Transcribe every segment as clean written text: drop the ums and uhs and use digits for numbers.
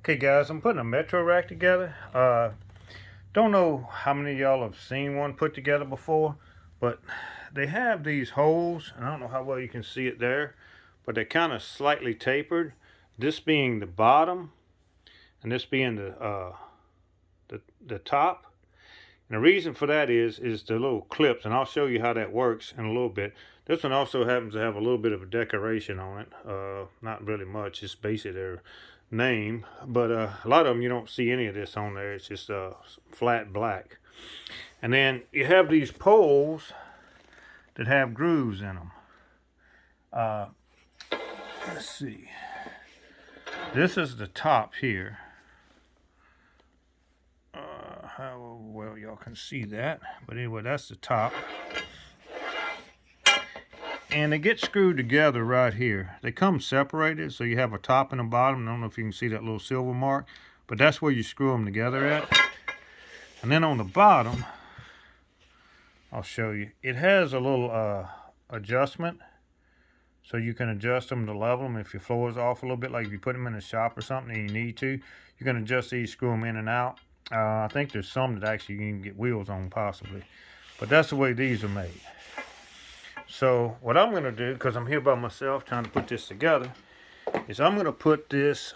Okay guys, I'm putting a Metro rack together. Don't know how many of y'all have seen one put together before, but they have these holes, and I don't know how well you can see it there, but they're kind of slightly tapered. This being the bottom, and this being the top. And the reason for that is the little clips, and I'll show you how that works in a little bit. This one also happens to have a little bit of a decoration on it. Not really much, it's basically their name. But a lot of them you don't see any of this on there. It's just flat black. And then you have these poles that have grooves in them. Let's see. This is the top here. How well y'all can see that, but anyway, that's the top, and they get screwed together right here. They come separated, so you have a top and a bottom. I don't know if you can see that little silver mark, but that's where you screw them together at. And then on the bottom, I'll show you, it has a little adjustment, so you can adjust them to level them if your floor is off a little bit. Like if you put them in a shop or something and you need to, you can adjust these, screw them in and out. I think there's some that actually you can get wheels on possibly, but that's the way these are made. So what I'm going to do, because I'm here by myself trying to put this together, is I'm going to put this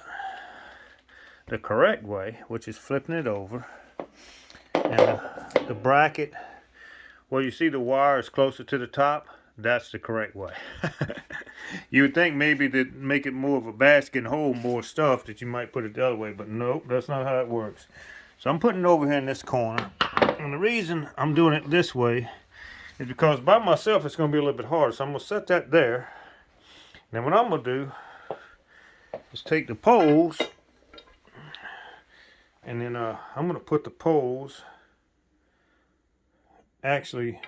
the correct way, which is flipping it over, and the bracket where you see the wire is closer to the top, that's the correct way. You would think maybe to make it more of a basket and hold more stuff that you might put it the other way, but nope, that's not how it works. So I'm putting it over here in this corner, and the reason I'm doing it this way is because by myself it's going to be a little bit harder. So I'm going to set that there. And then what I'm going to do is take the poles, and then I'm going to put the poles actually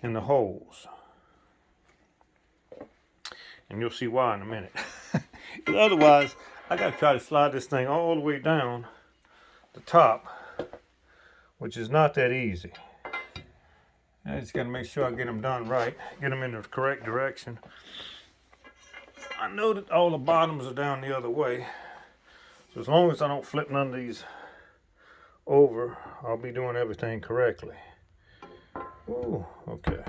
in the holes. And you'll see why in a minute. Otherwise, I got to try to slide this thing all the way down the top, which is not that easy. I just got to make sure I get them done right, get them in the correct direction. I know that all the bottoms are down the other way, so as long as I don't flip none of these over, I'll be doing everything correctly. Ooh, okay.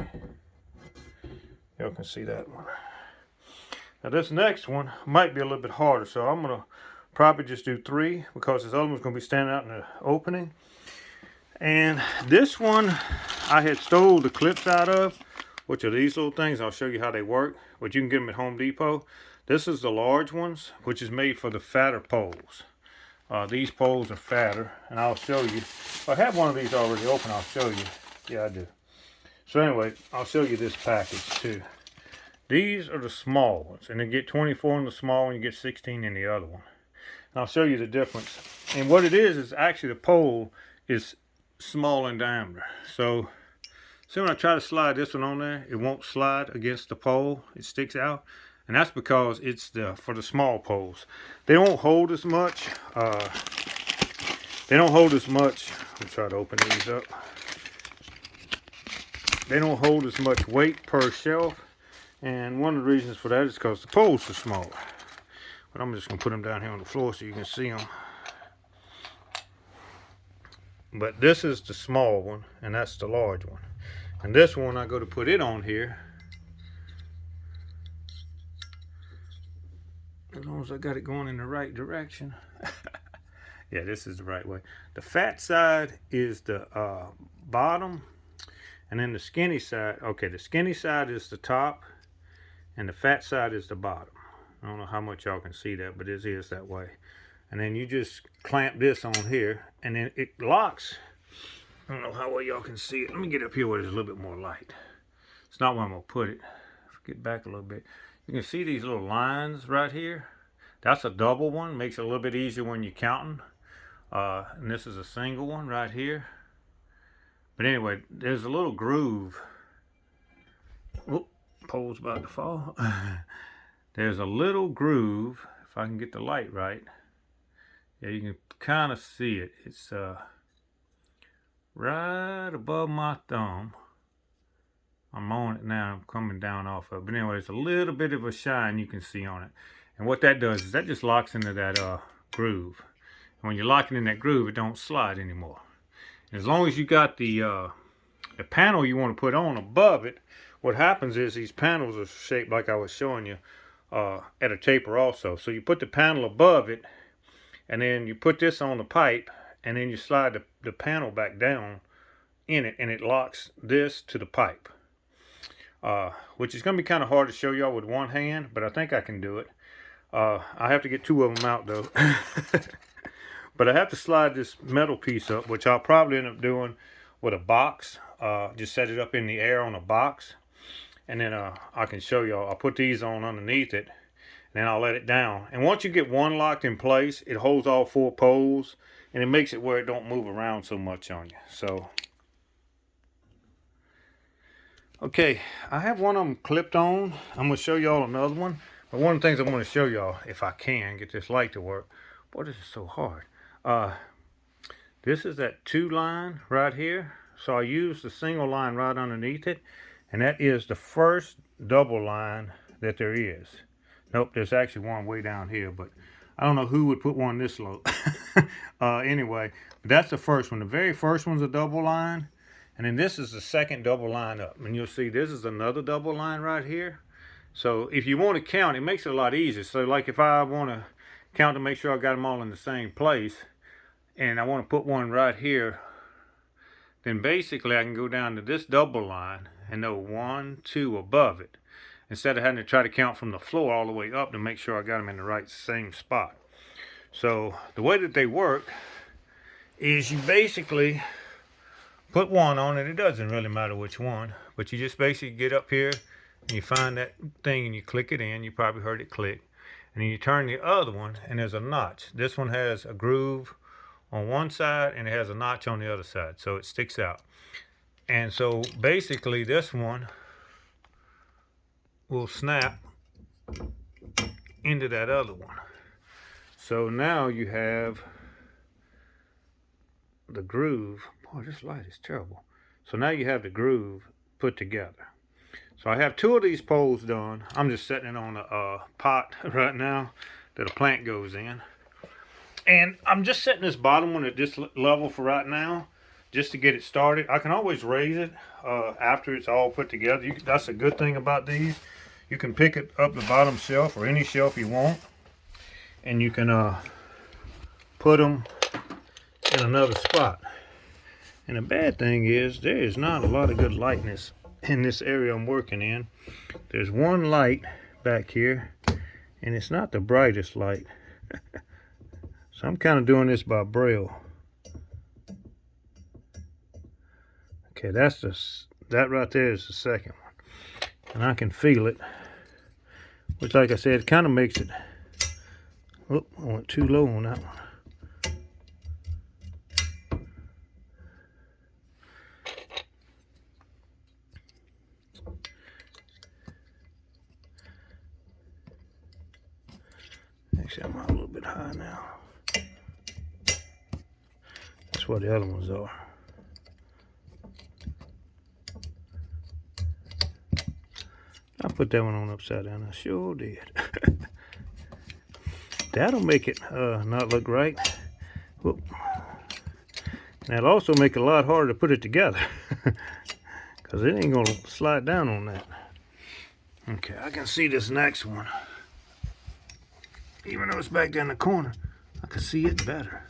Y'all can see that one. Now this next one might be a little bit harder, so I'm going to probably just do 3 because this other one's going to be standing out in the opening. And this one I had stole the clips out of, which are these little things. I'll show you how they work, but you can get them at Home Depot. This is the large ones, which is made for the fatter poles. These poles are fatter, and I'll show you. If I have one of these already open, I'll show you. Yeah, I do. So anyway, I'll show you this package too. These are the small ones, and you get 24 in the small one, you get 16 in the other one. And I'll show you the difference. And what it is actually the pole is small in diameter. So see, when I try to slide this one on there, it won't slide against the pole. It sticks out. And that's because it's for the small poles. They don't hold as much. They don't hold as much. Let me try to open these up. They don't hold as much weight per shelf. And one of the reasons for that is because the poles are smaller. But I'm just going to put them down here on the floor so you can see them. But this is the small one, and that's the large one. And this one, I go to put it on here. As long as I got it going in the right direction. Yeah, this is the right way. The fat side is the bottom, and then the skinny side, okay, the skinny side is the top, and the fat side is the bottom. I don't know how much y'all can see that, but it is that way. And then you just clamp this on here, and then it locks. I don't know how well y'all can see it. Let me get up here where there's a little bit more light. It's not where I'm going to put it. Get back a little bit. You can see these little lines right here. That's a double one. Makes it a little bit easier when you're counting. And this is a single one right here. But anyway, there's a little groove. Whoop, pole's about to fall. There's a little groove, if I can get the light right. Yeah, you can kind of see it. It's right above my thumb. I'm on it now. I'm coming down off of it. But anyway, it's a little bit of a shine you can see on it. And what that does is that just locks into that groove. And when you lock it in that groove, it don't slide anymore. And as long as you got the panel you want to put on above it, what happens is these panels are shaped like I was showing you at a taper also. So you put the panel above it, and then you put this on the pipe, and then you slide the panel back down in it, and it locks this to the pipe. Which is going to be kind of hard to show y'all with one hand, but I think I can do it. I have to get two of them out though. But I have to slide this metal piece up, which I'll probably end up doing with a box. Just set it up in the air on a box, and then I can show y'all. I'll put these on underneath it, and then I'll let it down. And once you get one locked in place, it holds all 4 poles, and it makes it where it don't move around so much on you. So okay, I have one of them clipped on. I'm going to show y'all another one. But one of the things I want to show y'all, if I can get this light to work. Boy, this is so hard. This is that 2 line right here. So I use the single line right underneath it. And that is the first double line that there is. Nope, there's actually one way down here. But I don't know who would put one this low. Anyway, that's the first one. The very first one's a double line. And then this is the second double line up. And you'll see this is another double line right here. So if you want to count, it makes it a lot easier. So like if I want to count to make sure I got them all in the same place, and I want to put one right here, then basically I can go down to this double line and know 1, 2 above it, instead of having to try to count from the floor all the way up to make sure I got them in the right same spot. So the way that they work is you basically put one on, and it doesn't really matter which one, but you just basically get up here and you find that thing and you click it in. You probably heard it click. And then you turn the other one, and there's a notch. This one has a groove on one side, and it has a notch on the other side, so it sticks out. And so basically this one will snap into that other one. So now you have the groove. Boy, this light is terrible. So now you have the groove put together. So I have 2 of these poles done. I'm just setting it on a pot right now that a plant goes in. And I'm just setting this bottom one at this level for right now, just to get it started. I can always raise it after it's all put together. That's a good thing about these. You can pick it up the bottom shelf or any shelf you want, and you can put them in another spot. And the bad thing is there is not a lot of good lightness in this area I'm working in. There's one light back here, and it's not the brightest light. So I'm kind of doing this by braille. Okay, that right there is the second one, and I can feel it, which, like I said, it kind of makes it. Oh, I went too low on that one. Actually, I'm a little bit high now. That's what the other ones are. I put that one on upside down. I sure did. That'll make it not look right. Whoop. That'll also make it a lot harder to put it together, because it ain't going to slide down on that. Okay, I can see this next one. Even though it's back there in the corner, I can see it better.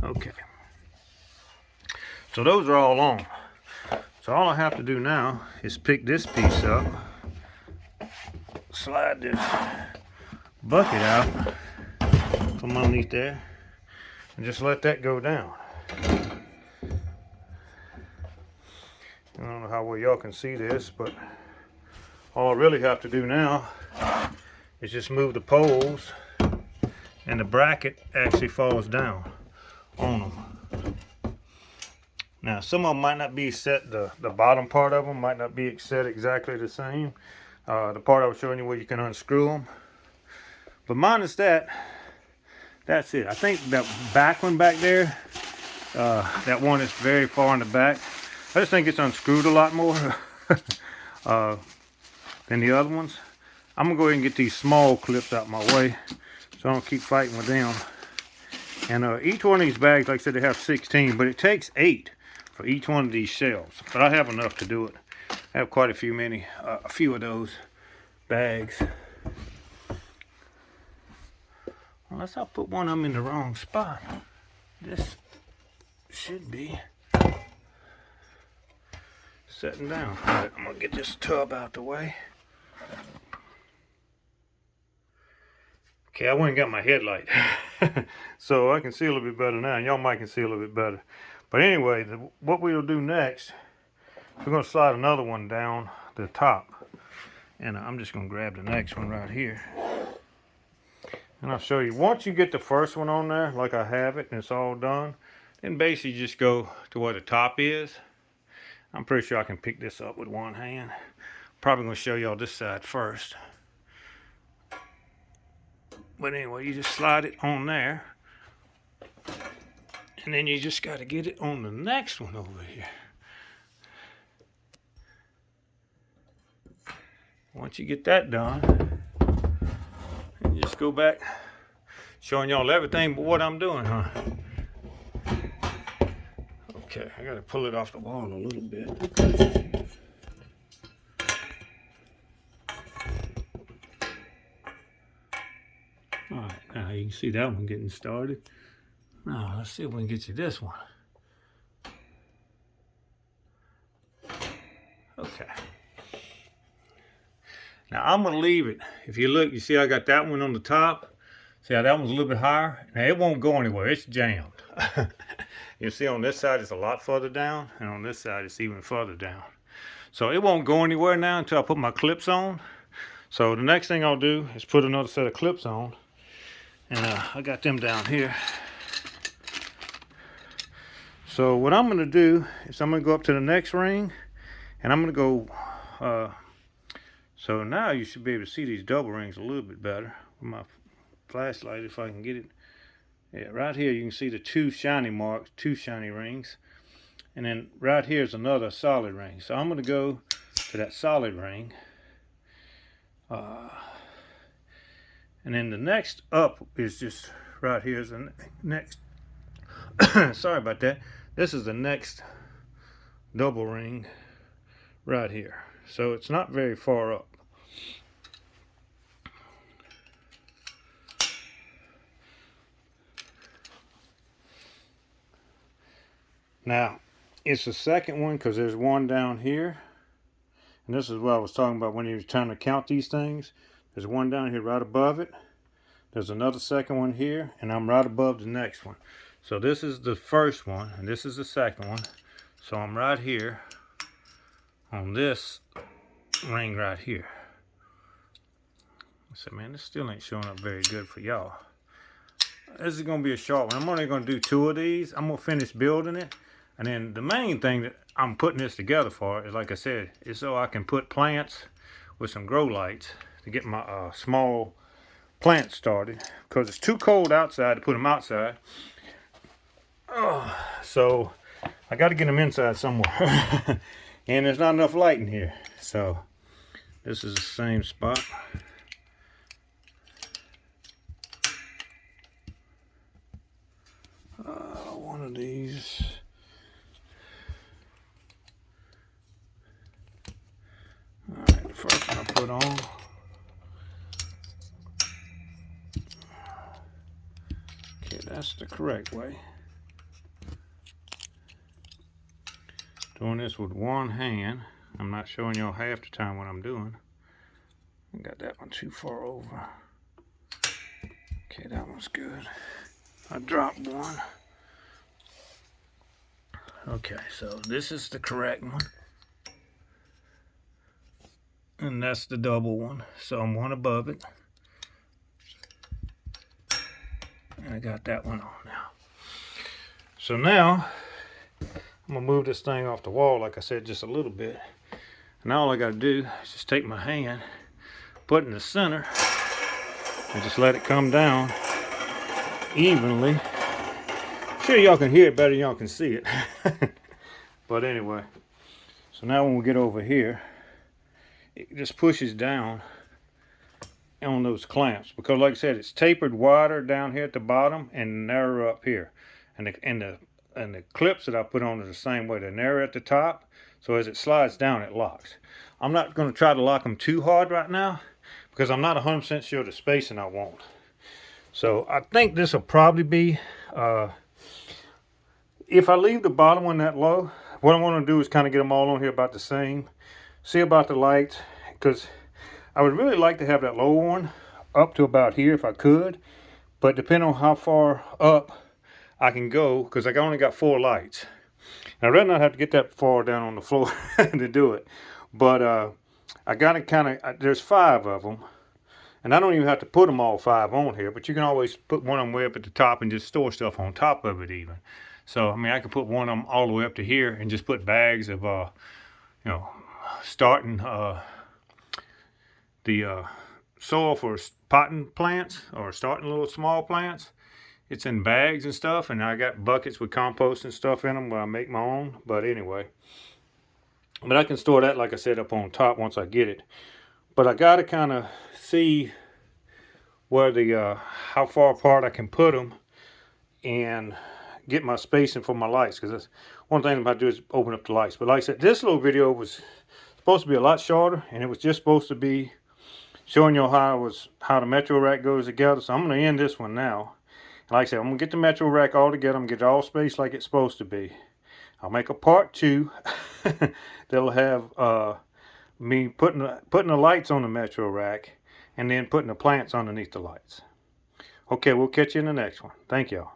Okay. So those are all on. So all I have to do now is pick this piece up, slide this bucket out from underneath there, and just let that go down. I don't know how well y'all can see this, but all I really have to do now is just move the poles, and the bracket actually falls down on them. Now, some of them might not be set, the bottom part of them might not be set exactly the same. The part I was showing you where you can unscrew them. But minus that, that's it. I think that back one back there, that one is very far in the back. I just think it's unscrewed a lot more. than the other ones. I'm gonna go ahead and get these small clips out my way so I don't keep fighting with them. And each one of these bags, like I said, they have 16, but it takes 8 for each one of these shelves. But I have enough to do it. I have quite a few of those bags. Unless I put one of them in the wrong spot. This should be setting down. All right, I'm gonna get this tub out the way. Okay, I went and got my headlight. So I can see a little bit better now. Y'all might can see a little bit better. But anyway, what we'll do next, we're gonna slide another one down the top. And I'm just gonna grab the next one right here. And I'll show you. Once you get the first one on there, like I have it, and it's all done, then basically just go to where the top is. I'm pretty sure I can pick this up with one hand. Probably gonna show y'all this side first. But anyway, you just slide it on there. And then you just got to get it on the next one over here. Once you get that done, you just go back showing y'all everything but what I'm doing, huh? Okay, I got to pull it off the wall a little bit. All right, now you can see that one getting started. Now, let's see if we can get you this one. Okay. Now, I'm going to leave it. If you look, you see I got that one on the top. See how that one's a little bit higher? Now, it won't go anywhere. It's jammed. You see on this side, it's a lot further down. And on this side, it's even further down. So, it won't go anywhere now until I put my clips on. So, the next thing I'll do is put another set of clips on. And I got them down here. So what I'm going to do is I'm going to go up to the next ring, and I'm going to go, so now you should be able to see these double rings a little bit better with my flashlight if I can get it. Yeah, right here you can see the 2 shiny marks, 2 shiny rings, and then right here is another solid ring. So I'm going to go to that solid ring, and then the next up is just right here is the next, sorry about that. This is the next double ring right here. So it's not very far up. Now, it's the second one because there's one down here. And this is what I was talking about when you were trying to count these things. There's one down here right above it. There's another second one here, and I'm right above the next one. So this is the first one, and this is the second one. So I'm right here on this ring right here. I said, man, this still ain't showing up very good for y'all. This is going to be a short one. I'm only going to do 2 of these. I'm going to finish building it. And then the main thing that I'm putting this together for is, like I said, is so I can put plants with some grow lights to get my small plants started. Because it's too cold outside to put them outside. So I got to get them inside somewhere. And there's not enough light in here. So this is the same spot. One of these. Alright, the first one I put on. Okay, that's the correct way. Doing this with one hand. I'm not showing y'all half the time what I'm doing. I got that one too far over. Okay, that one's good. I dropped one. Okay, so this is the correct one. And that's the double one. So I'm one above it. And I got that one on now. So now, I'm going to move this thing off the wall, like I said, just a little bit. And all I got to do is just take my hand, put it in the center, and just let it come down evenly. I'm sure y'all can hear it better than y'all can see it. But anyway, so now when we get over here, it just pushes down on those clamps, because like I said, it's tapered wider down here at the bottom and narrower up here, and the clips that I put on are the same way. They're narrow at the top, so as it slides down, it locks. I'm not going to try to lock them too hard right now because I'm not 100% sure the spacing I want. So I think this will probably be, if I leave the bottom one that low, what I want to do is kind of get them all on here about the same. See about the lights, because I would really like to have that low one up to about here if I could, but depending on how far up I can go, because I only got 4 lights. And I'd rather not have to get that far down on the floor to do it. But I got to kind of, there's 5 of them. And I don't even have to put them all 5 on here, but you can always put one of them way up at the top and just store stuff on top of it even. So, I mean, I could put one of them all the way up to here and just put bags of, you know, starting the soil for potting plants or starting little small plants. It's in bags and stuff, and I got buckets with compost and stuff in them where I make my own. But anyway, but I can store that, like I said, up on top once I get it. But I got to kind of see where the how far apart I can put them and get my spacing for my lights, because that's one thing I'm about to do is open up the lights. But like I said, this little video was supposed to be a lot shorter, and it was just supposed to be showing you how the Metro Rack goes together. So I'm going to end this one now. And like I said, I'm going to get the Metro Rack all together. I'm going to get it all spaced like it's supposed to be. I'll make a part 2 that'll have me putting the lights on the Metro Rack and then putting the plants underneath the lights. Okay, we'll catch you in the next one. Thank y'all.